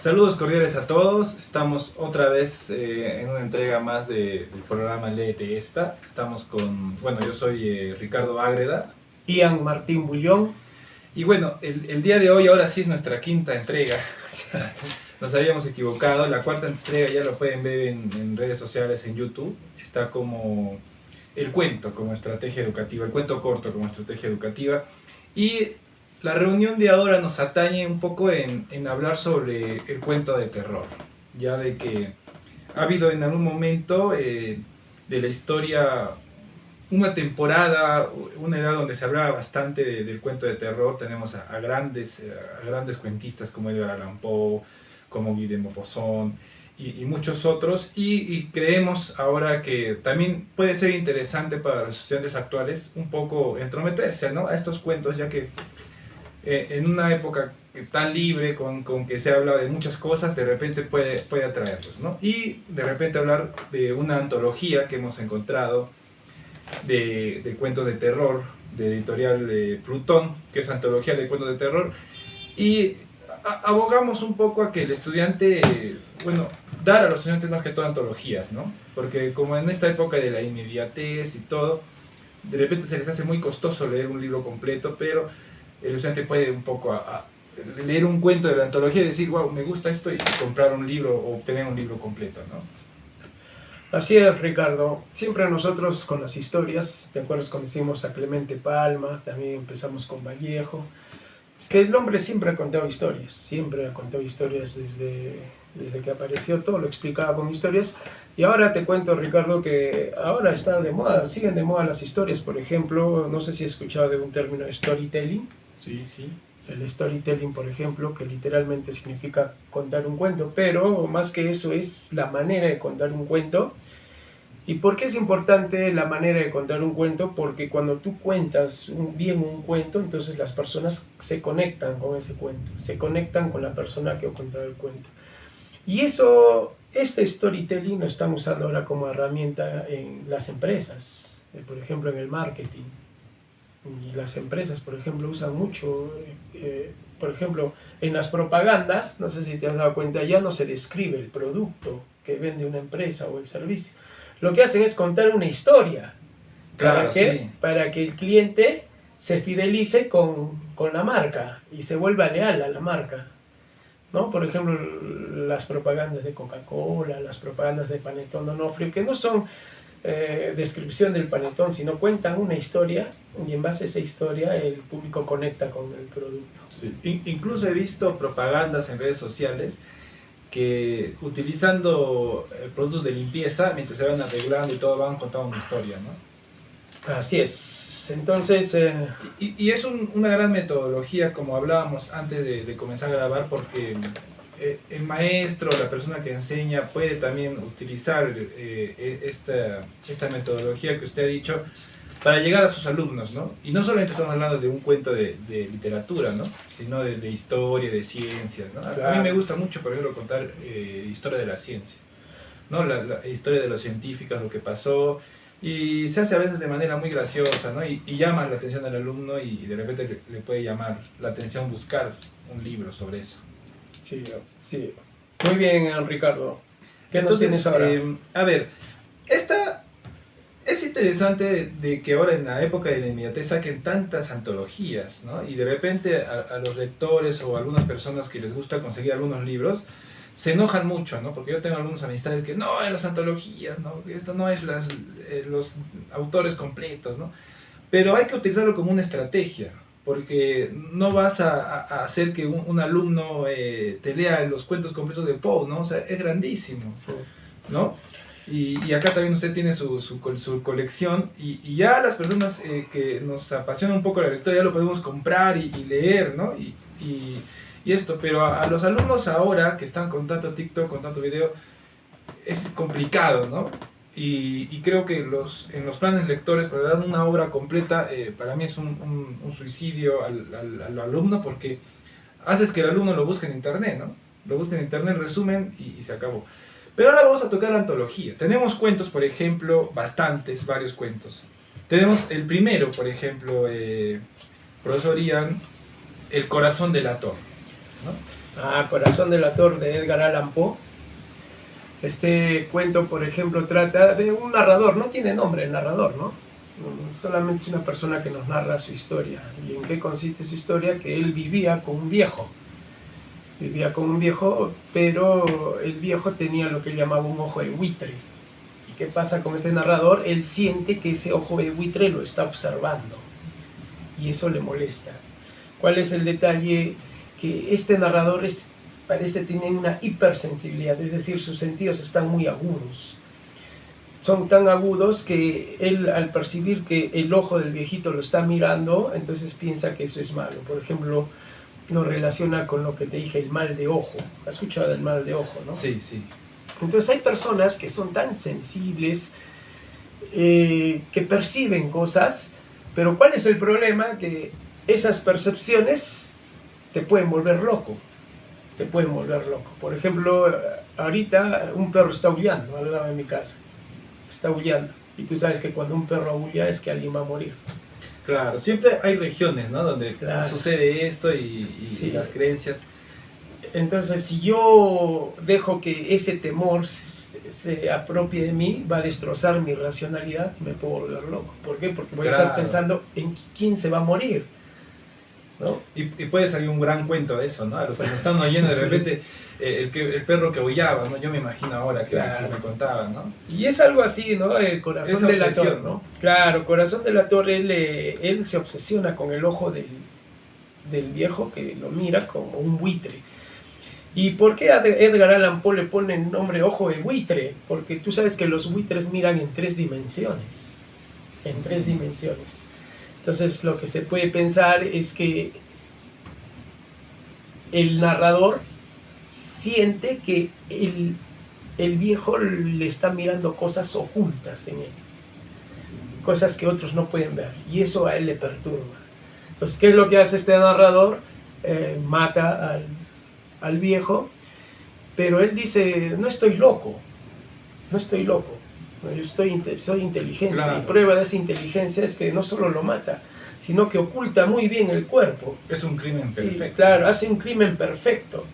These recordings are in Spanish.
Saludos cordiales a todos, estamos otra vez en una entrega más del programa Léete Esta. Estamos con, yo soy Ricardo Ágreda. Ian Martín Bullón. Y bueno, el día de hoy ahora sí es nuestra quinta entrega. Nos habíamos equivocado, la cuarta entrega ya lo pueden ver en redes sociales, en YouTube. Está como el cuento como estrategia educativa, el cuento corto como estrategia educativa. Y la reunión de ahora nos atañe un poco en hablar sobre el cuento de terror, ya de que ha habido en algún momento de la historia una temporada, una edad donde se hablaba bastante del cuento de terror. Tenemos a grandes cuentistas como Edgar Allan Poe, como Guy Maupassant y muchos otros, y creemos ahora que también puede ser interesante para los estudiantes actuales un poco entrometerse, ¿no?, a estos cuentos, ya que en una época tan libre, con que se habla de muchas cosas, de repente puede atraerlos, ¿no? Y de repente hablar de una antología que hemos encontrado de cuentos de terror, de editorial Plutón, que es antología de cuentos de terror, y abogamos un poco a que el estudiante, dar a los estudiantes más que todo antologías, ¿no? Porque como en esta época de la inmediatez y todo, de repente se les hace muy costoso leer un libro completo, pero el estudiante puede un poco leer un cuento de la antología y decir, wow, me gusta esto, y comprar un libro o obtener un libro completo, ¿no? Así es, Ricardo. Siempre nosotros con las historias, ¿te acuerdas cuando hicimos a Clemente Palma? También empezamos con Vallejo. Es que el hombre siempre ha contado historias, siempre ha contado historias desde que apareció, todo lo explicaba con historias. Y ahora te cuento, Ricardo, que ahora están de moda, siguen de moda las historias. Por ejemplo, no sé si has escuchado de un término de storytelling. Sí, sí. El storytelling, por ejemplo, que literalmente significa contar un cuento, pero más que eso es la manera de contar un cuento. ¿Y por qué es importante la manera de contar un cuento? Porque cuando tú cuentas bien un cuento, entonces las personas se conectan con ese cuento, se conectan con la persona que ha contado el cuento. Y eso, este storytelling lo están usando ahora como herramienta en las empresas, por ejemplo en el marketing. Y las empresas, por ejemplo, usan mucho, por ejemplo, en las propagandas, no sé si te has dado cuenta, ya no se describe el producto que vende una empresa o el servicio. Lo que hacen es contar una historia. Claro, ¿Para qué? sí. Para que el cliente se fidelice con la marca y se vuelva leal a la marca, ¿no? Por ejemplo, las propagandas de Coca-Cola, las propagandas de Panettone D'Onofrio, que no son descripción del panetón, sino cuentan una historia, y en base a esa historia el público conecta con el producto. Sí. Incluso he visto propagandas en redes sociales que utilizando productos de limpieza, mientras se van arreglando y todo, van contando una historia, ¿no? Así es. Entonces y es una gran metodología, como hablábamos antes de comenzar a grabar, porque el maestro, la persona que enseña, puede también utilizar esta metodología que usted ha dicho para llegar a sus alumnos, ¿no? Y no solamente estamos hablando de un cuento de literatura, ¿no?, sino de historia, de ciencias, ¿no? Claro. A mí me gusta mucho, por ejemplo, contar historia de la ciencia, ¿no? La historia de los científicos, lo que pasó, y se hace a veces de manera muy graciosa, ¿no? Y llama la atención del alumno, y de repente le puede llamar la atención buscar un libro sobre eso. sí, sí. Muy bien, Ricardo. ¿Qué nos Entonces, tienes ahora? a ver, es interesante de que ahora en la época de la inmediatez saquen tantas antologías, ¿no? Y de repente a los lectores o a algunas personas que les gusta conseguir algunos libros se enojan mucho, ¿no? Porque yo tengo algunas amistades que no, en las antologías, ¿no?, esto no es los autores completos, ¿no? Pero hay que utilizarlo como una estrategia, porque no vas a hacer que un alumno te lea los cuentos completos de Poe, ¿no? O sea, es grandísimo, ¿no? Y acá también usted tiene su colección, y ya las personas que nos apasiona un poco la lectura ya lo podemos comprar y leer, ¿no? Y esto, pero a los alumnos ahora que están con tanto TikTok, con tanto video, es complicado, ¿no? Y creo que en los planes lectores, para dar una obra completa, para mí es un suicidio al alumno, porque haces que el alumno lo busque en internet, ¿no? Lo busque en internet, resumen, y se acabó. Pero ahora vamos a tocar la antología. Tenemos cuentos, por ejemplo, varios cuentos. Tenemos el primero, por ejemplo, profesor Ian, El corazón del ator, ¿no? Corazón delator de Edgar Allan Poe. Este cuento, por ejemplo, trata de un narrador, no tiene nombre el narrador, ¿no? Solamente es una persona que nos narra su historia. ¿Y en qué consiste su historia? Que él vivía con un viejo, pero el viejo tenía lo que él llamaba un ojo de buitre. ¿Y qué pasa con este narrador? Él siente que ese ojo de buitre lo está observando y eso le molesta. ¿Cuál es el detalle? Que este narrador parece tener una hipersensibilidad, es decir, sus sentidos están muy agudos. Son tan agudos que él, al percibir que el ojo del viejito lo está mirando, entonces piensa que eso es malo. Por ejemplo, lo relaciona con lo que te dije, el mal de ojo. ¿Has escuchado del mal de ojo, no? Sí, sí. Entonces hay personas que son tan sensibles, que perciben cosas, pero ¿cuál es el problema? Que esas percepciones te pueden volver loco. Por ejemplo, ahorita un perro está aullando al lado de mi casa. Está aullando. Y tú sabes que cuando un perro aulla es que alguien va a morir. Claro, siempre hay regiones, ¿no? Donde sucede esto y sí, las creencias. Entonces, si yo dejo que ese temor se apropie de mí, va a destrozar mi racionalidad y me puedo volver loco. ¿Por qué? Porque voy a estar pensando en quién se va a morir, ¿no? Y puede salir un gran cuento de eso, ¿no? A los que nos están oyendo, de repente, el perro que aullaba, ¿no? Yo me imagino ahora que me contaban, ¿no? Y es algo así, ¿no? El corazón delator, ¿no? Claro, corazón delator, él se obsesiona con el ojo del viejo que lo mira como un buitre. ¿Y por qué a Edgar Allan Poe le pone el nombre ojo de buitre? Porque tú sabes que los buitres miran en 3 dimensiones. En 3 dimensiones. Entonces lo que se puede pensar es que el narrador siente que el viejo le está mirando cosas ocultas en él, cosas que otros no pueden ver, y eso a él le perturba. Entonces, ¿qué es lo que hace este narrador? Mata al viejo, pero él dice, no estoy loco, yo soy inteligente. Claro. Y prueba de esa inteligencia es que no solo lo mata, sino que oculta muy bien el cuerpo. Es un crimen perfecto. Sí, claro, hace un crimen perfecto.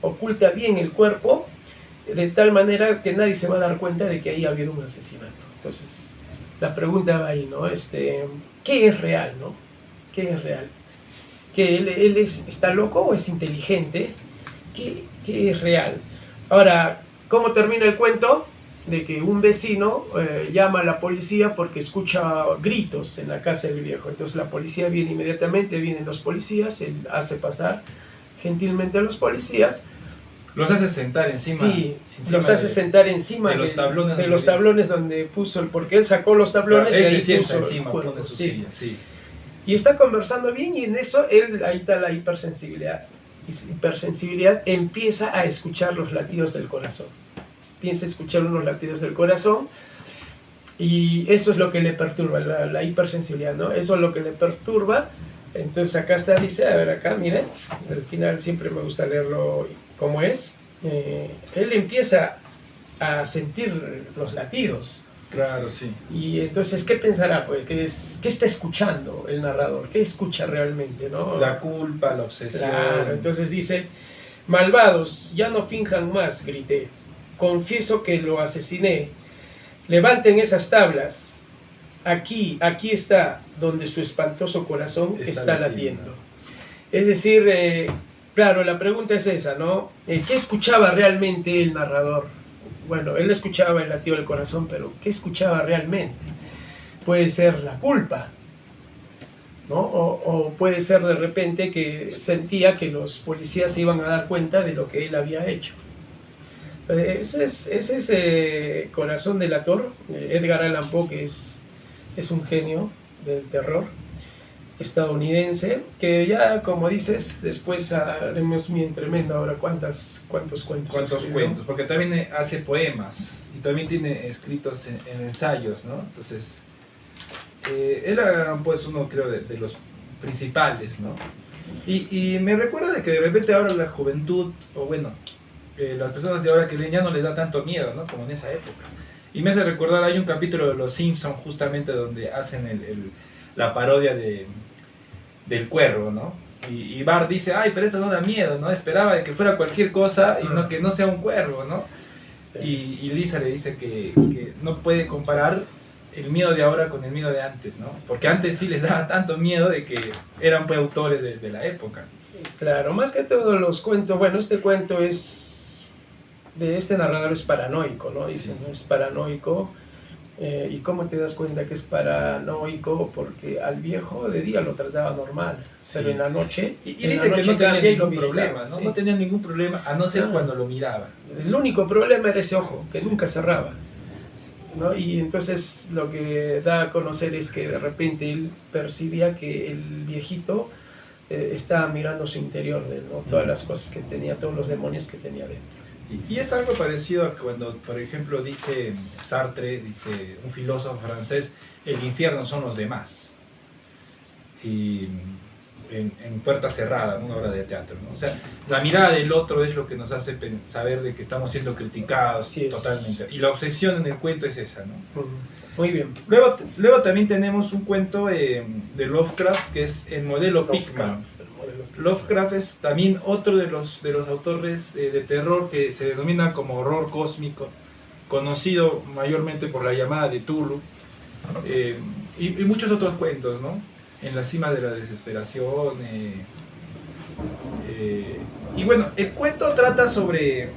Oculta bien el cuerpo de tal manera que nadie se va a dar cuenta de que ahí ha habido un asesinato. Entonces, la pregunta va ahí, ¿no? ¿Qué es real, no? ¿Qué es real? ¿Que él está loco o es inteligente? ¿Qué es real? Ahora, ¿cómo termina el cuento? De que un vecino llama a la policía porque escucha gritos en la casa del viejo. Entonces la policía viene inmediatamente, vienen 2 policías, él hace pasar gentilmente a los policías. Los hace sentar encima. Sí, los hace sentar encima de los tablones donde puso, porque él sacó los tablones y ahí se sienta puso encima, pone su silla, sí. Y está conversando bien y en eso ahí está la hipersensibilidad. Y hipersensibilidad empieza a escuchar los latidos del corazón. Piensa escuchar unos latidos del corazón y eso es lo que le perturba, la hipersensibilidad, ¿no? Eso es lo que le perturba. Entonces acá está, dice, a ver acá, miren, al final siempre me gusta leerlo como es. Él empieza a sentir los latidos. Claro, sí. Y entonces, ¿qué pensará? Pues, ¿qué está escuchando el narrador? ¿Qué escucha realmente, no? La culpa, la obsesión. Claro, entonces dice, malvados, ya no finjan más, grité. Confieso que lo asesiné. Levanten esas tablas. Aquí está donde su espantoso corazón está latiendo. Es decir, claro, la pregunta es esa, ¿no? ¿Qué escuchaba realmente el narrador? Bueno, él escuchaba el latido del corazón, pero ¿qué escuchaba realmente? Puede ser la culpa, ¿no? O puede ser de repente que sentía que los policías se iban a dar cuenta de lo que él había hecho. Ese es Corazón delator, Edgar Allan Poe, que es un genio del terror estadounidense, que ya, como dices, después haremos bien tremendo ahora cuántos cuentos. ¿Cuántos cuentos? Porque también hace poemas y también tiene escritos en ensayos, ¿no? Entonces, él pues uno, creo, de los principales, ¿no? Y me recuerda de que de repente ahora la juventud, o bueno, las personas de ahora que leen ya no les da tanto miedo, ¿no? Como en esa época. Y me hace recordar, hay un capítulo de Los Simpsons justamente donde hacen la parodia del cuervo, ¿no? Y Bart dice, ay, pero esto no da miedo, ¿no? Esperaba de que fuera cualquier cosa y no que no sea un cuervo, ¿no? Sí. Y Lisa le dice que no puede comparar el miedo de ahora con el miedo de antes, ¿no? Porque antes sí les daba tanto miedo de que eran pues autores de la época. Claro, más que todos los cuentos, bueno, este cuento es de este narrador es paranoico, ¿no? Dicen, sí. Es paranoico. ¿Y cómo te das cuenta que es paranoico? Porque al viejo de día lo trataba normal, sí. Pero en la noche... Y dice que no tenía ningún problema, ¿no? Sí. No tenía ningún problema, a no ser cuando lo miraba. El único problema era ese ojo, que nunca cerraba, ¿no? Y entonces lo que da a conocer es que de repente él percibía que el viejito estaba mirando su interior, ¿no? Todas las cosas que tenía, todos los demonios que tenía dentro. Y es algo parecido a cuando, por ejemplo, dice Sartre, dice un filósofo francés, el infierno son los demás. Y en Puerta Cerrada, una obra de teatro, ¿no? O sea, la mirada del otro es lo que nos hace saber de que estamos siendo criticados totalmente. Y la obsesión en el cuento es esa, ¿no? Muy bien. Luego también tenemos un cuento de Lovecraft que es El modelo Pickman. Lovecraft es también otro de los autores de terror que se denomina como horror cósmico, conocido mayormente por La llamada de Cthulhu, y muchos otros cuentos, ¿no? En la cima de la desesperación. Y bueno, el cuento trata sobre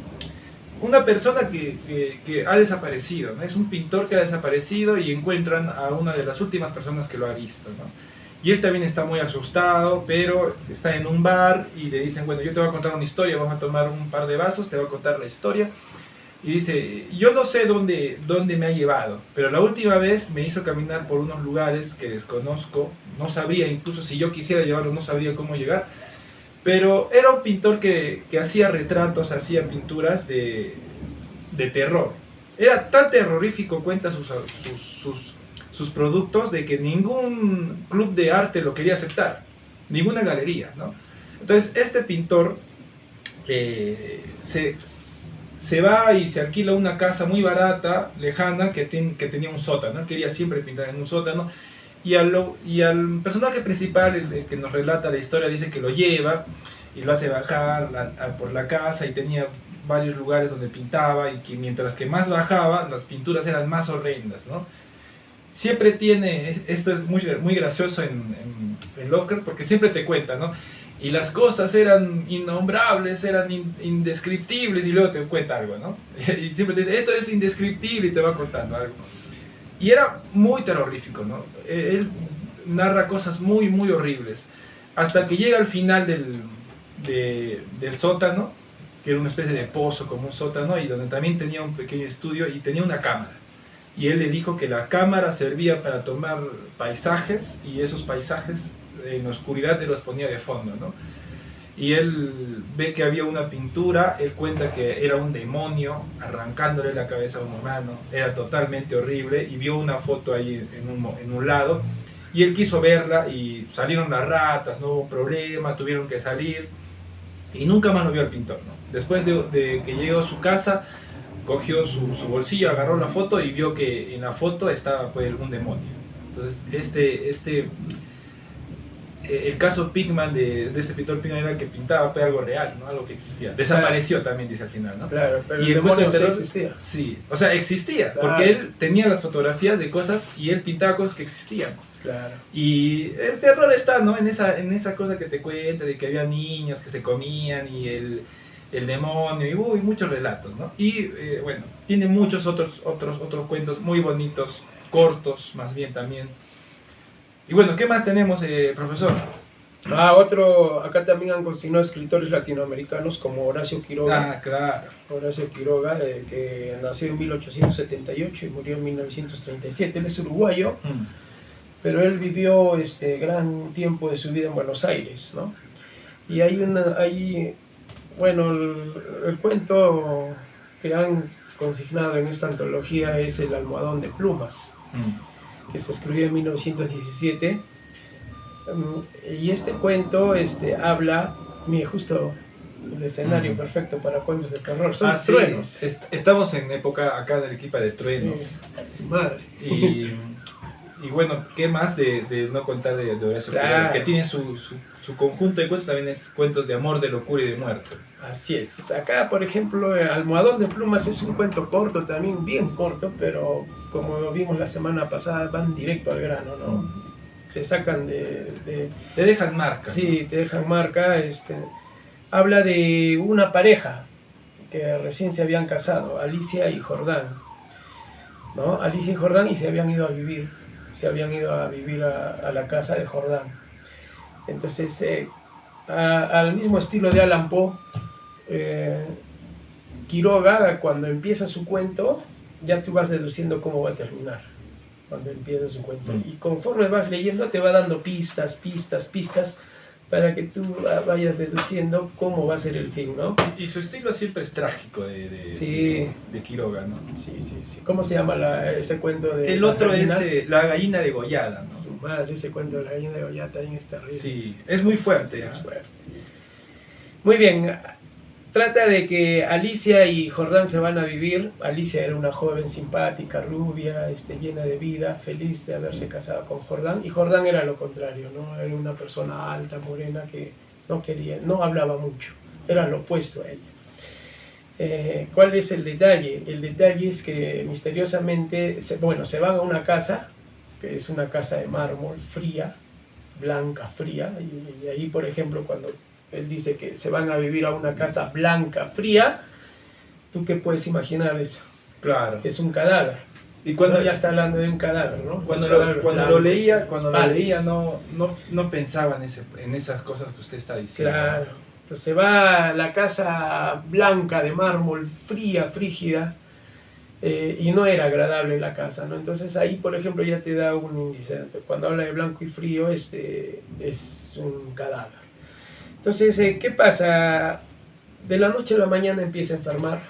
una persona que ha desaparecido, ¿no? Es un pintor que ha desaparecido y encuentran a una de las últimas personas que lo ha visto, ¿no? Y él también está muy asustado, pero está en un bar y le dicen, bueno, yo te voy a contar una historia, vamos a tomar un par de vasos, te voy a contar la historia. Y dice, yo no sé dónde me ha llevado, pero la última vez me hizo caminar por unos lugares que desconozco, no sabría, incluso si yo quisiera llevarlo, no sabría cómo llegar. Pero era un pintor que hacía retratos, hacía pinturas de terror. Era tan terrorífico, cuenta sus productos, de que ningún club de arte lo quería aceptar, ninguna galería, ¿no? Entonces este pintor se va y se alquila una casa muy barata, lejana, que tenía un sótano, quería siempre pintar en un sótano, y al personaje principal, el que nos relata la historia, dice que lo lleva y lo hace bajar por la casa, y tenía varios lugares donde pintaba, y que mientras que más bajaba, las pinturas eran más horrendas, ¿no? Siempre tiene, esto es muy gracioso en Lovecraft, porque siempre te cuenta, ¿no? Y las cosas eran innombrables, eran indescriptibles, y luego te cuenta algo, ¿no? Y siempre te dice, esto es indescriptible, y te va contando algo. Y era muy terrorífico, ¿no? Él narra cosas muy, muy horribles, hasta que llega al final del sótano, que era una especie de pozo, como un sótano, y donde también tenía un pequeño estudio, y tenía una cámara. Y él le dijo que la cámara servía para tomar paisajes, y esos paisajes en la oscuridad él los ponía de fondo, ¿no? Y él ve que había una pintura, él cuenta que era un demonio arrancándole la cabeza a un humano, era totalmente horrible, y vio una foto ahí en un lado, y él quiso verla, y salieron las ratas, no hubo problema, tuvieron que salir, y nunca más lo vio al pintor, ¿no? Después de que llegó a su casa, cogió su bolsillo, agarró la foto y vio que en la foto estaba pues un demonio. Entonces el caso Pickman de este pintor Pickman era que pintaba pues algo real, ¿no? Algo que existía. Desapareció también, dice al final, ¿no? Claro, pero y el demonio sí existía. Sí, o sea, existía, claro. Porque él tenía las fotografías de cosas y él pintaba cosas que existían. Claro. Y el terror está, ¿no? En esa cosa que te cuenta de que había niños que se comían y el demonio, y muchos relatos, ¿no? Y bueno, tiene muchos otros cuentos muy bonitos, cortos más bien también. Y bueno, ¿qué más tenemos, profesor? Acá también han continuado escritores latinoamericanos como Horacio Quiroga. Ah, claro. Horacio Quiroga, que nació en 1878 y murió en 1937. Él es uruguayo, pero él vivió gran tiempo de su vida en Buenos Aires, ¿no? Y bueno, el cuento que han consignado en esta antología es El almohadón de plumas, que se escribió en 1917. Y este cuento habla, mire, justo el escenario perfecto para cuentos de terror, son truenos. Sí. Estamos en época acá de Arequipa de truenos. Sí, su madre. Y bueno, ¿qué más de no contar de Horacio Claro. Quiroga? Que tiene su conjunto de cuentos, también es cuentos de amor, de locura y de muerte. Así es. Acá, por ejemplo, Almohadón de Plumas es un cuento corto también, bien corto, pero como vimos la semana pasada, van directo al grano, ¿no? Te sacan Te dejan marca. Sí, te dejan marca. Habla de una pareja que recién se habían casado, Alicia y Jordán, ¿no? Alicia y Jordán, y se habían ido a vivir a la casa de Jordán. Entonces, al mismo estilo de Allan Poe, Quiroga, cuando empieza su cuento, ya tú vas deduciendo cómo va a terminar, cuando empieza su cuento. Y conforme vas leyendo, te va dando pistas, para que tú vayas deduciendo cómo va a ser el fin, ¿no? Y su estilo siempre es trágico Sí. de Quiroga, ¿no? Sí. ¿Cómo se llama ese cuento de el las otro gallinas? es La gallina degollada, ¿no? Su madre, ese cuento de la gallina degollada también es terrible. Sí, es muy fuerte. Sí, es fuerte. Muy bien, trata de que Alicia y Jordán se van a vivir. Alicia era una joven simpática, rubia, llena de vida, feliz de haberse casado con Jordán. Y Jordán era lo contrario, ¿no? Era una persona alta, morena, que no hablaba mucho. Era lo opuesto a ella. ¿Cuál es el detalle? El detalle es que misteriosamente, se van a una casa, que es una casa de mármol, fría, blanca, fría. Y ahí, por ejemplo, cuando él dice que se van a vivir a una casa blanca, fría, ¿tú qué puedes imaginar eso? Claro. Es un cadáver. Y cuando ya está hablando de un cadáver, ¿no? Cuando Blanco, lo leía pálidos. no pensaba en esas cosas que usted está diciendo. Claro. Entonces se va a la casa blanca de mármol, fría, frígida, y no era agradable la casa, ¿no? Entonces ahí, por ejemplo, ya te da un índice. Cuando habla de blanco y frío, es un cadáver. Entonces, ¿qué pasa? De la noche a la mañana empieza a enfermar,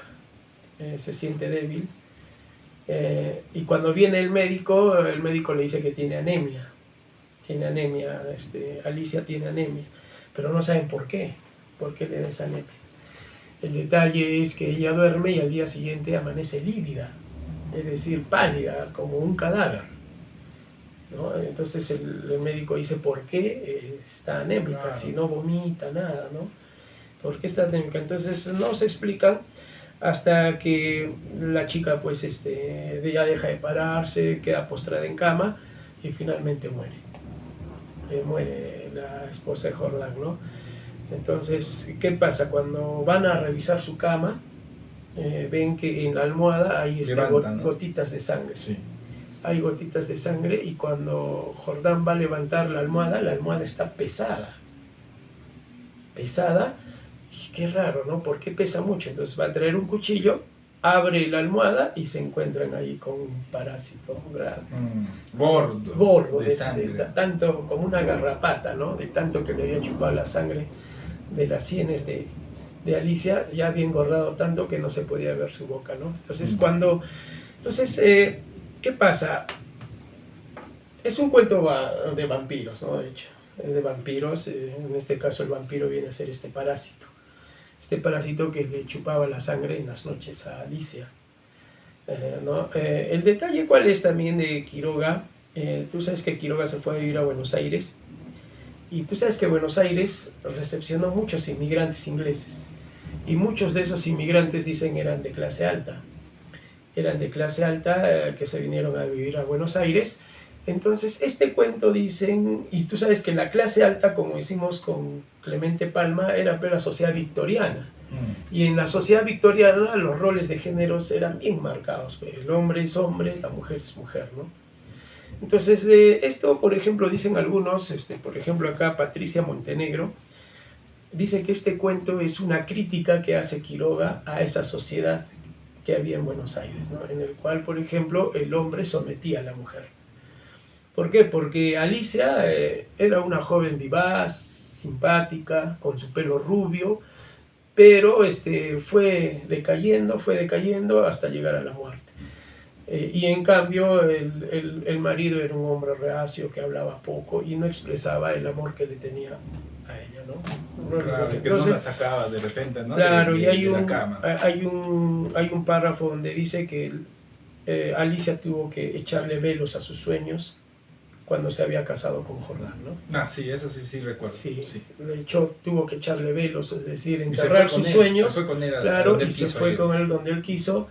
se siente débil, y cuando viene el médico le dice que tiene anemia. Alicia tiene anemia, pero no saben por qué le da esa anemia. El detalle es que ella duerme y al día siguiente amanece lívida, es decir, pálida, como un cadáver, ¿no? Entonces el médico dice, ¿por qué está anémica? Claro. Si no vomita, nada, ¿no? ¿Por qué está anémica? Entonces no se explican hasta que la chica pues ya deja de pararse, queda postrada en cama y finalmente muere. Muere la esposa de Jordán, ¿no? Entonces, ¿qué pasa? Cuando van a revisar su cama, ven que en la almohada hay gotitas de sangre. Sí. Hay gotitas de sangre y cuando Jordán va a levantar la almohada está pesada. Y qué raro, ¿no? ¿Por qué pesa mucho? Entonces va a traer un cuchillo, abre la almohada y se encuentran ahí con un parásito grande. Gordo de sangre. Tanto como una garrapata, ¿no? De tanto que le había chupado la sangre de las sienes de Alicia, ya había engordado tanto que no se podía ver su boca, ¿no? Entonces ¿qué pasa? Es un cuento de vampiros, ¿no? De hecho, es de vampiros. En este caso el vampiro viene a ser este parásito que le chupaba la sangre en las noches a Alicia, ¿no? El detalle cuál es también de Quiroga, tú sabes que Quiroga se fue a vivir a Buenos Aires, y tú sabes que Buenos Aires recepcionó muchos inmigrantes ingleses, y muchos de esos inmigrantes dicen eran de clase alta, que se vinieron a vivir a Buenos Aires. Entonces este cuento dicen, y tú sabes que la clase alta, como hicimos con Clemente Palma, era la sociedad victoriana, y en la sociedad victoriana los roles de géneros eran bien marcados, el hombre es hombre, la mujer es mujer, ¿no? Entonces esto, por ejemplo, dicen algunos, por ejemplo acá Patricia Montenegro, dice que este cuento es una crítica que hace Quiroga a esa sociedad que había en Buenos Aires, ¿no? En el cual, por ejemplo, el hombre sometía a la mujer. ¿Por qué? Porque Alicia era una joven vivaz, simpática, con su pelo rubio, pero fue decayendo hasta llegar a la muerte. Y en cambio el marido era un hombre reacio que hablaba poco y no expresaba el amor que le tenía a ella, ¿no? Claro, que no la sacaba de repente, ¿no? Claro, de la cama. Hay un párrafo donde dice que Alicia tuvo que echarle velos a sus sueños cuando se había casado con Jordán, ¿no? Ah, sí, eso sí, sí recuerdo. Sí, Sí. de hecho tuvo que echarle velos, es decir, Y se enterrar fue con sus él, sueños, se fue con él a claro, donde y él se quiso fue ir. con él donde él quiso,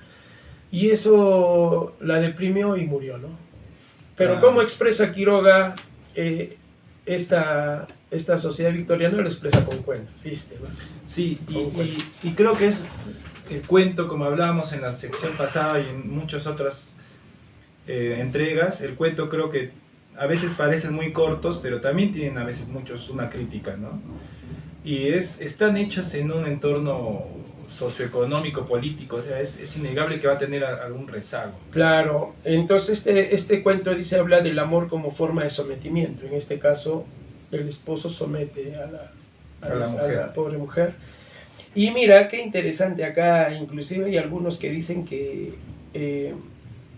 y eso la deprimió y murió, ¿no? Pero Claro. ¿cómo expresa Quiroga esta sociedad victoriana? Lo expresa con cuentos, ¿viste? ¿No? Sí, Con cuentos. y creo que es el cuento, como hablábamos en la sección pasada y en muchas otras entregas, el cuento creo que a veces parecen muy cortos, pero también tienen a veces muchos una crítica, ¿no? Y están hechos en un entorno socioeconómico, político, o sea, es innegable que va a tener algún rezago. Claro, entonces este cuento dice, habla del amor como forma de sometimiento. En este caso, el esposo somete a la pobre mujer. Y mira, qué interesante acá, inclusive hay algunos que dicen que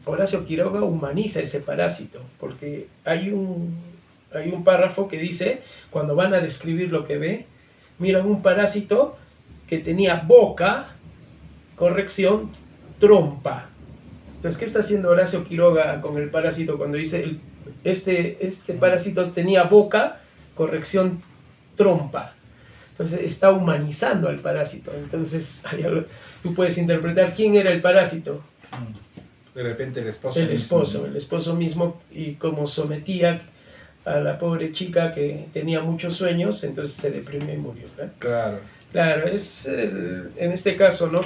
Horacio Quiroga humaniza ese parásito, porque hay un párrafo que dice, cuando van a describir lo que ve, miran un parásito que tenía boca, corrección, trompa. Entonces, ¿qué está haciendo Horacio Quiroga con el parásito cuando dice este parásito tenía boca, corrección, trompa? Entonces está humanizando al parásito. Entonces tú puedes interpretar quién era el parásito. De repente el esposo. El esposo mismo, y como sometía a la pobre chica que tenía muchos sueños, entonces se deprimió y murió, ¿eh? Claro, es en este caso, ¿no?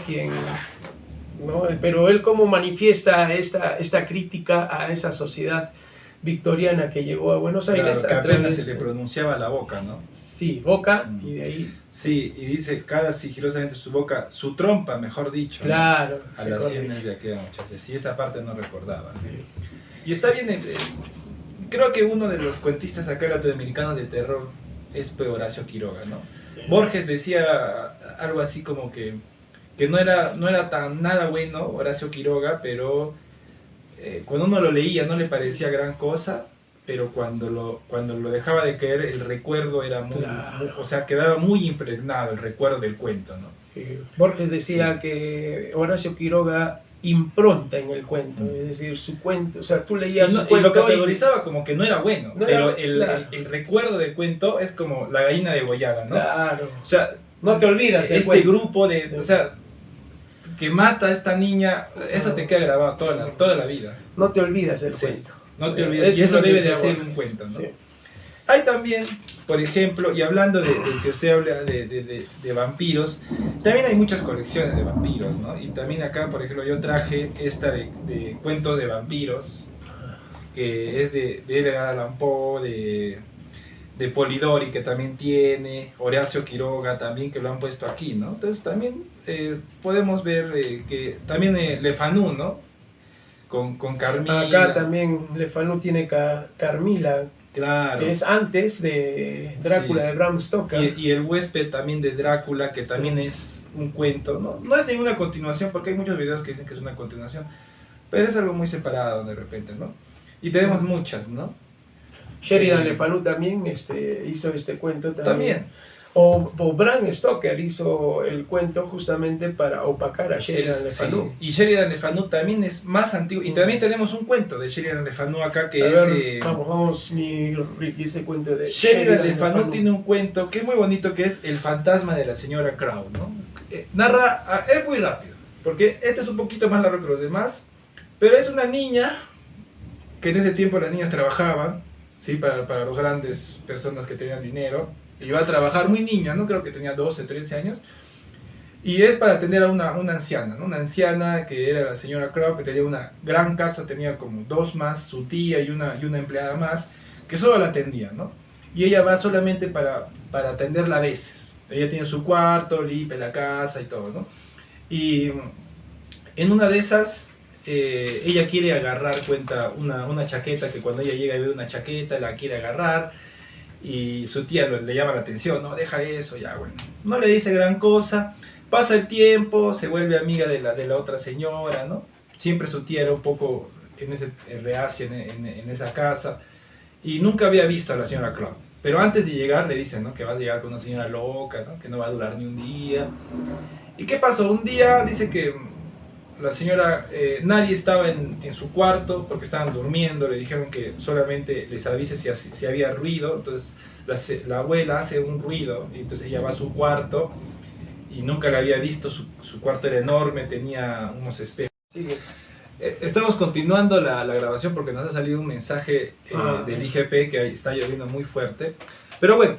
¿no? Pero él cómo manifiesta esta crítica a esa sociedad victoriana que llegó a Buenos Aires. Claro, que apenas se le pronunciaba la boca, ¿no? Sí, boca, y de ahí... Sí, y dice, cada sigilosamente su boca, su trompa, mejor dicho. Claro. ¿No? A las sienes de aquella muchacha. Sí, esa parte no recordaba. Sí. Y está bien, creo que uno de los cuentistas acá latinoamericanos de terror es Horacio Quiroga, ¿no? Sí. Borges decía algo así como que no era tan nada bueno Horacio Quiroga, pero cuando uno lo leía no le parecía gran cosa, pero cuando lo dejaba de caer, el recuerdo era muy, o sea, quedaba muy impregnado el recuerdo del cuento, ¿no? Borges decía que Horacio Quiroga impronta en el cuento, es decir, su cuento, o sea, tú leías su cuento y lo categorizaba como que no era bueno, pero era, el recuerdo del cuento es como la gallina degollada, ¿no? Claro. O sea, no te olvidas del cuento. Grupo de, sí. O sea, que mata a esta niña, eso te queda grabado toda la vida. No te olvidas del cuento. No te olvides, y eso debe de ser un cuento, ¿no? Sí. Hay también, por ejemplo, y hablando de que usted habla de vampiros, también hay muchas colecciones de vampiros, ¿no? Y también acá, por ejemplo, yo traje esta de cuentos de vampiros, que es de Edgar Allan Poe, de Polidori, que también tiene, Horacio Quiroga también, que lo han puesto aquí, ¿no? Entonces también podemos ver que también Le Fanu, ¿no? Con Carmila. Acá también Le Fanu tiene Carmila, claro, que es antes de Drácula, sí, de Bram Stoker. Y el huésped también de Drácula, que también sí, es un cuento, no es ninguna continuación, porque hay muchos videos que dicen que es una continuación, pero es algo muy separado de repente, ¿no? Y tenemos muchas, ¿no? Sheridan Le Fanu también hizo este cuento también. O Bram Stoker hizo el cuento justamente para opacar a Sheridan Le Fanu. Sí. Y Sheridan Le Fanu también es más antiguo. Y también tenemos un cuento de Sheridan Le Fanu acá que es... Vamos, mi Ricky, ese cuento de Sheridan Le Fanu tiene un cuento que es muy bonito, que es El fantasma de la señora Crow, ¿no? Narra, es muy rápido, porque este es un poquito más largo que los demás, pero es una niña, que en ese tiempo las niñas trabajaban, ¿sí? Para los grandes personas que tenían dinero. Iba a trabajar muy niña, ¿no? Creo que tenía 12, 13 años. Y es para atender a una anciana, ¿no? Una anciana que era la señora Crow, que tenía una gran casa, tenía como dos más, su tía y una empleada más, que solo la atendían, ¿no? Y ella va solamente para atenderla a veces. Ella tiene su cuarto, limpia la casa y todo, ¿no? Y en una de esas, ella quiere agarrar, cuenta una chaqueta, que cuando ella llega y ve una chaqueta, la quiere agarrar. Y su tía le llama la atención, no, deja eso, ya, bueno. No le dice gran cosa, pasa el tiempo, se vuelve amiga de la otra señora, ¿no? Siempre su tía era un poco reacia en esa casa, y nunca había visto a la señora Crow. Pero antes de llegar le dicen, ¿no? Que va a llegar con una señora loca, ¿no? Que no va a durar ni un día. ¿Y qué pasó? Un día dice que la señora, nadie estaba en su cuarto porque estaban durmiendo, le dijeron que solamente les avise si había ruido, entonces la abuela hace un ruido, y entonces ella va a su cuarto y nunca la había visto, su cuarto era enorme, tenía unos espejos. Sigue. Estamos continuando la grabación porque nos ha salido un mensaje del IGP que está lloviendo muy fuerte. Pero bueno,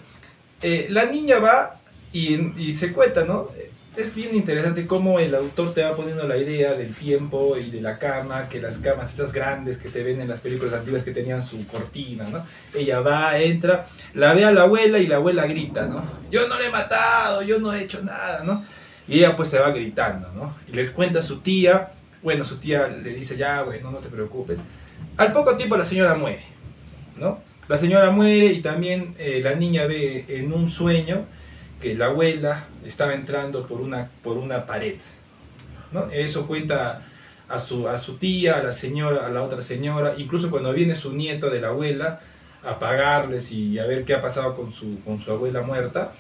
la niña va y se cuenta, ¿no? Es bien interesante cómo el autor te va poniendo la idea del tiempo y de la cama, que las camas esas grandes que se ven en las películas antiguas que tenían su cortina, ¿no? Ella va, entra, la ve a la abuela y la abuela grita, ¿no? Yo no le he matado, yo no he hecho nada, ¿no? Y ella pues se va gritando, ¿no? Y les cuenta a su tía. Bueno, su tía le dice, ya, bueno, no te preocupes. Al poco tiempo la señora muere, ¿no? La señora muere y también la niña ve en un sueño que la abuela estaba entrando por una pared, ¿no? Eso cuenta a su tía, a la señora, a la otra señora, incluso cuando viene su nieto de la abuela a pagarles y a ver qué ha pasado con su abuela muerta,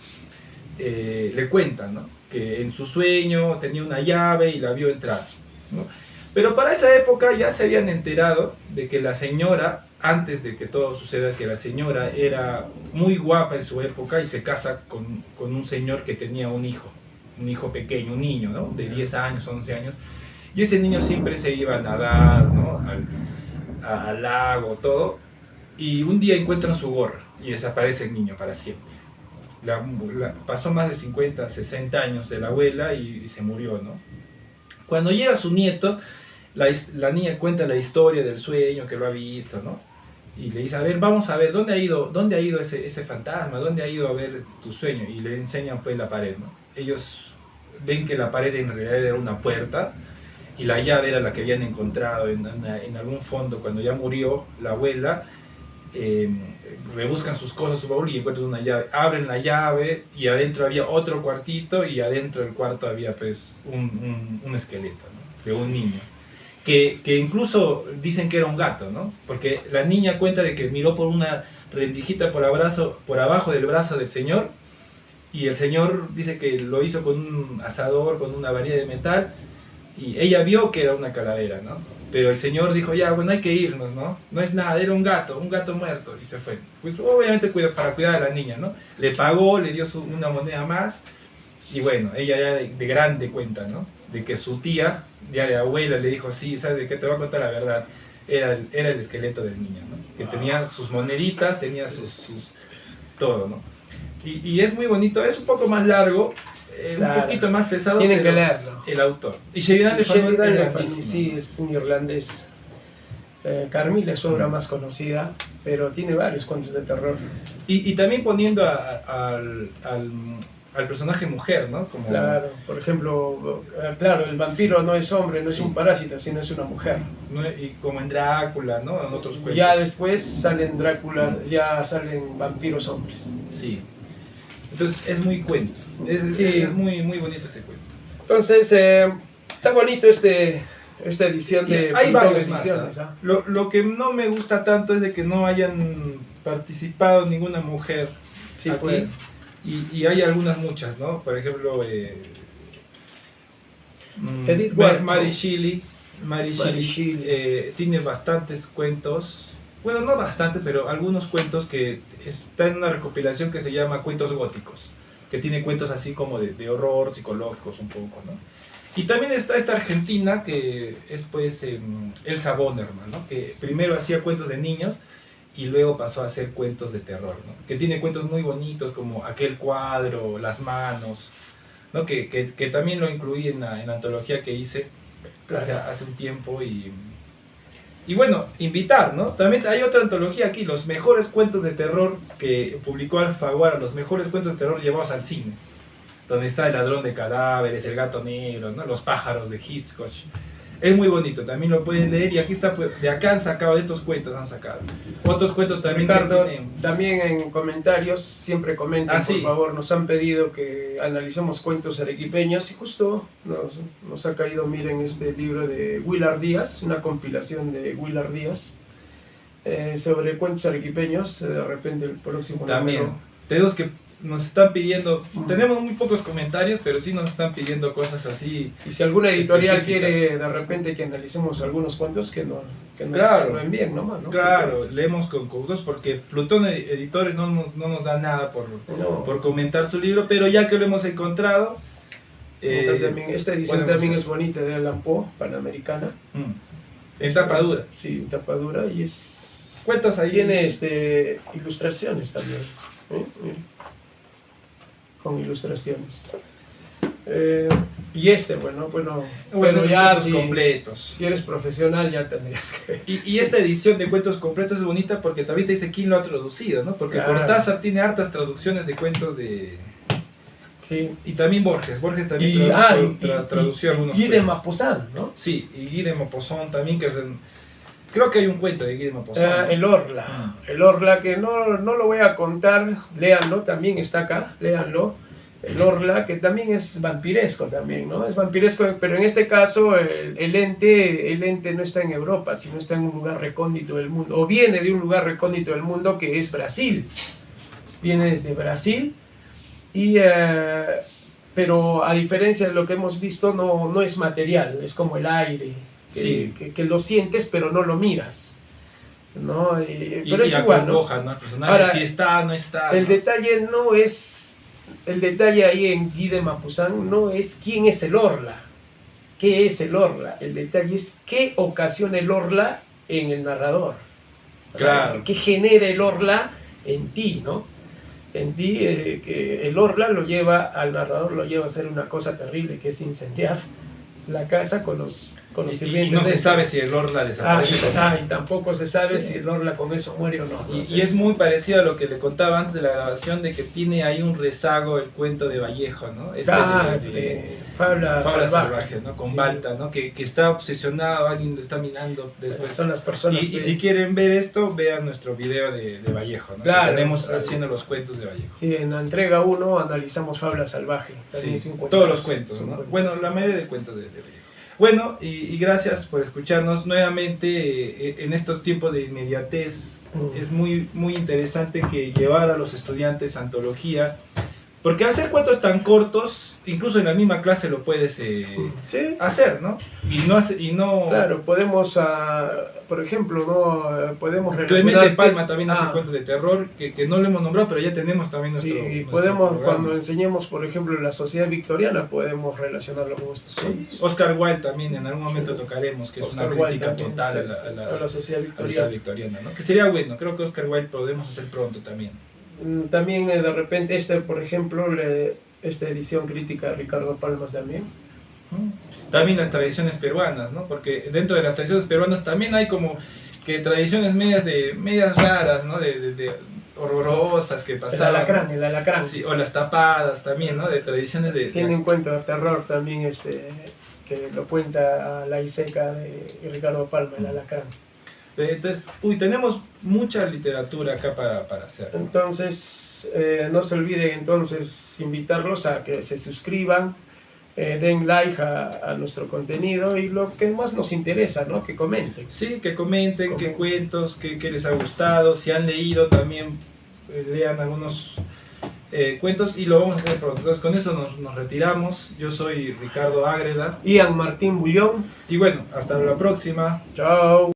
le cuentan, ¿no? Que en su sueño tenía una llave y la vio entrar, ¿no? Pero para esa época ya se habían enterado de que la señora, antes de que todo suceda, que la señora era muy guapa en su época y se casa con un señor que tenía un hijo pequeño, un niño, ¿no? De 10 años, 11 años, y ese niño siempre se iba a nadar, ¿no? al lago, todo, y un día encuentran su gorra y desaparece el niño para siempre. Pasó más de 50, 60 años de la abuela y se murió, ¿no? Cuando llega su nieto, la niña cuenta la historia del sueño que lo ha visto, ¿no? Y le dice, a ver, vamos a ver, ¿dónde ha ido ese fantasma? ¿Dónde ha ido a ver tu sueño? Y le enseñan pues la pared, ¿no? Ellos ven que la pared en realidad era una puerta y la llave era la que habían encontrado en algún fondo cuando ya murió la abuela. Rebuscan sus cosas, su baúl y encuentran una llave, abren la llave y adentro había otro cuartito y adentro del cuarto había pues un esqueleto, ¿no? De un niño que incluso dicen que era un gato, ¿no? Porque la niña cuenta de que miró por una rendijita por abajo del brazo del señor y el señor dice que lo hizo con un asador, con una varilla de metal y ella vio que era una calavera, ¿no? Pero el señor dijo, ya, bueno, hay que irnos, ¿no? No es nada, era un gato muerto, y se fue. Pues, obviamente para cuidar a la niña, ¿no? Le pagó, le dio una moneda más, y bueno, ella ya de grande cuenta, ¿no? De que su tía, ya de abuela, le dijo, sí, ¿sabes de qué? Te voy a contar la verdad. Era el esqueleto del niño, ¿no? Que tenía sus moneditas, tenía todo, ¿no? Y es muy bonito, es un poco más largo, claro, un poquito más pesado. Tienen que leerlo. El autor. Y Sheridan Le Fanu sí, es un irlandés. Carmilla es su obra más conocida, pero tiene varios cuentos de terror. Y también poniendo al personaje mujer, ¿no? Como... Claro, por ejemplo, claro, el vampiro no es hombre, no es un parásito, sino es una mujer. Y como en Drácula, ¿no? En otros cuentos. Ya después salen Drácula, ya salen vampiros hombres. Sí. Entonces es muy cuento. Es muy, muy bonito este cuento. Entonces, está bonito esta edición de... Hay varios más. Lo que no me gusta tanto es de que no hayan participado ninguna mujer aquí. Pues. Y hay muchas, ¿no? Por ejemplo, Edith Wharton. Mary Shelley tiene bastantes cuentos. Bueno, no bastantes, pero algunos cuentos que están en una recopilación que se llama Cuentos Góticos, que tiene cuentos así como de horror, psicológicos un poco, ¿no? Y también está esta argentina que es pues Elsa Bonerman, ¿no? Que primero hacía cuentos de niños y luego pasó a hacer cuentos de terror, ¿no? Que tiene cuentos muy bonitos como Aquel cuadro, Las manos, ¿no? Que también lo incluí en la antología que hice hace un tiempo y bueno, invitar, ¿no? También hay otra antología aquí, los mejores cuentos de terror que publicó Alfaguara, los mejores cuentos de terror llevados al cine, donde está El ladrón de cadáveres, El gato negro, ¿no? Los pájaros de Hitchcock. Es muy bonito, también lo pueden leer y aquí está, de acá han sacado, de estos cuentos han sacado. Otros cuentos también. Ricardo, también en comentarios, siempre comenten, por favor, nos han pedido que analicemos cuentos arequipeños y justo nos ha caído, miren, este libro de Willard Díaz, una compilación de Willard Díaz sobre cuentos arequipeños, de repente el próximo también. número tenemos que, nos están pidiendo, tenemos muy pocos comentarios, pero sí nos están pidiendo cosas así. Y si alguna editorial específicas. quiere de repente que analicemos algunos cuentos, que nos Claro. lo envíen nomás, ¿no? Claro, leemos con gusto porque Plutón Editores no nos da nada No. por comentar su libro, pero ya que lo hemos encontrado... También, esta edición podemos también hacer. es bonita, de Allan Poe, Panamericana. En tapa dura. Sí, en tapa dura, y es... Cuentas ahí. Tiene ilustraciones también, ¿eh? Con ilustraciones. Y bueno, ya cuentos completos. si eres profesional ya tendrías que ver. Y esta edición de cuentos completos es bonita porque también te dice quién lo ha traducido, ¿no? Porque Claro. Cortázar tiene hartas traducciones de cuentos de... Sí. Y también Borges también Y tradució algunos Guy de cuentos. Maupassant, ¿no? Sí, y Guy de Maupassant también, que creo que hay un cuento de Guy de Maupassant. El Orla. El Orla, que no lo voy a contar, léanlo, también está acá, léanlo. El Orla, que también es vampiresco también, ¿no? Es vampiresco, pero en este caso el ente no está en Europa, sino está en un lugar recóndito del mundo, o viene de un lugar recóndito del mundo que es Brasil. Viene desde Brasil, pero a diferencia de lo que hemos visto, no es material, es como el aire, que lo sientes pero no lo miras, ¿no? Pero es igual, ¿no? ¿no? El personaje, Ahora, si está, no está. El ¿no? detalle no es... El detalle ahí en Guy de Maupassant no es quién es el Orla, qué es el Orla. El detalle es qué ocasiona el Orla en el narrador. O sea, Claro. qué genera el Orla en ti, ¿no? En ti, que el Orla al narrador lo lleva a hacer una cosa terrible, que es incendiar la casa con los sirvientes. Y no se dentro. sabe si el Orla desaparece. Y tampoco se sabe Sí. si el Orla con eso muere o no. Y es muy parecido a lo que le contaba antes de la grabación, de que tiene ahí un rezago el cuento de Vallejo, ¿no? De Fabla Salvaje, ¿no? Con Sí. Balta, ¿no? Que está obsesionado, alguien lo está mirando después. Son las personas Y que... si quieren ver esto, vean nuestro video de Vallejo, ¿no? Claro, Que tenemos claro. haciendo los cuentos de Vallejo. Sí, en la entrega 1 analizamos Fabla Salvaje. También Sí, es un todos los cuentazo, cuentos, es un ¿no? cuentazo. Bueno, la mayoría de cuentos de Vallejo. Bueno, y gracias por escucharnos nuevamente en estos tiempos de inmediatez. Es muy interesante que llevar a los estudiantes antología, porque al hacer cuentos tan cortos, incluso en la misma clase lo puedes Sí, hacer, ¿no? Y no claro, podemos, por ejemplo, ¿no? Podemos Clemente relacionar... Palma también hace Ah. cuentos de terror, que no lo hemos nombrado, pero ya tenemos también nuestro Y nuestro podemos, programa. cuando enseñemos, por ejemplo, la sociedad victoriana, podemos relacionarlo con estos Sí. cuentos. Oscar Wilde también en algún momento Sí. tocaremos, que es Oscar una Wilde crítica también, total sí, a sí, la a la sociedad a la sociedad victoriana. victoriana, ¿no? Que sería bueno, creo que Oscar Wilde podemos hacer pronto también. También de repente, por ejemplo, esta edición crítica de Ricardo Palma también. También las tradiciones peruanas, ¿no? Porque dentro de las tradiciones peruanas también hay como que tradiciones medias raras, ¿no? De horrorosas que pasaban. El alacrán. Sí, o las tapadas también, ¿no? De tradiciones de... Tiene un cuento de terror también, que lo cuenta la Iseca de Ricardo Palma, el alacrán. Entonces, tenemos mucha literatura acá para hacer, ¿no? Entonces, no se olviden entonces invitarlos a que se suscriban, den like a nuestro contenido y lo que más nos interesa, ¿no? Que comenten. Sí, que comenten qué cuentos, qué les ha gustado, si han leído también, lean algunos cuentos y lo vamos a hacer pronto. Entonces con eso nos retiramos. Yo soy Ricardo Ágreda Ian Martín Bullón. y bueno, hasta la próxima. Chao.